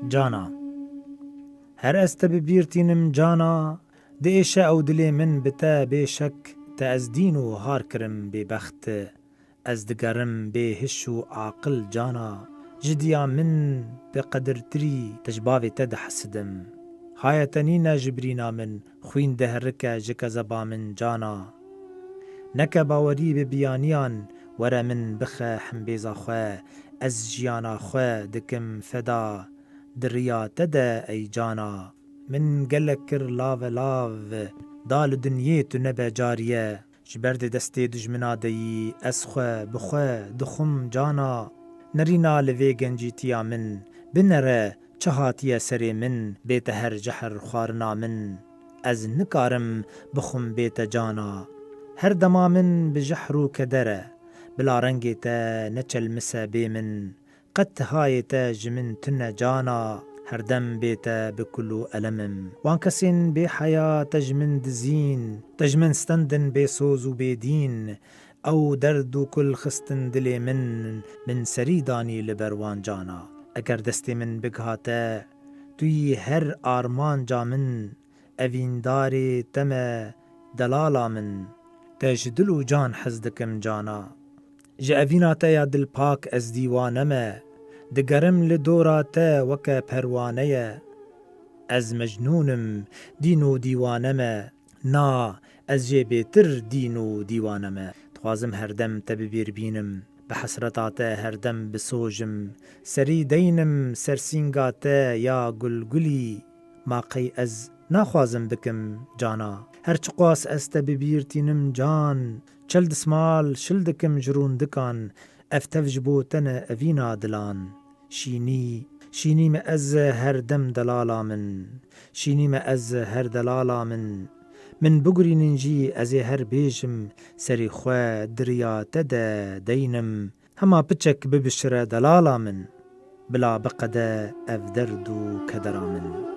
جانا هر است ببیرتینم جانا دیشه او دلی من بتا بیشک تا از دین و هار کرم بی بخت از دگرم بی هش و عاقل جانا جدیا من بقدر تری تجباوی تد حسدم هایتنی نجبرینا من خوین دهرکه جک زبا من جانا نکه باوری ببیانیان وره من بخه حنبیزا خواه از جیانا خواه دکم فدا دریا تده ای جانا من گلک کر لاو لاو دال دنیای تو نبه جاریه جبرد دستی دجمنا دی از خواه بخواه دخم جانا نرینا لوی گنجیتیا من بنره چهاتیه سری من بیت هر جحر خوارنا من از نکارم بخم بیت جانا هر دما من بجحرو کدره بلا رنگی تا نچل مسابی من قد های تا جمن تن جانا هر دم بیتا بکلو علمم وان کسین بی حیا تجمن دزین تجمن ستندن بی سوز و بی دین او درد و کل خستن دلی من سریدانی لبروان جانا اگر دستی من بگهاته توی هر آرمان جا من اوینداری تم دلالا من تجدل و جان حزدکم جانا جا اویناتا یا دل پاک از دیوانمه دگرم لدوراتا وکا پروانه از مجنونم دین و دیوانمه نا از جه بیتر دین و دیوانمه توازم هر دم تببیر بینم بحسرتاتا هر دم بسوجم سری دینم سرسینگاتا یا گلگلی ماقی از نخوازم بکم جانا هر چقاس از تببیرتینم جان چل دسمال شل دکم جرون دکان افتف جبوتن اوینا دلان شینی ما از هر دم دلالا من شینی ما از هر دلالا من بگری ننجی از هر بیشم سری خواه دریا تده دینم هما پچک ببشر دلالا من بلا بقده اف درد و کدرا من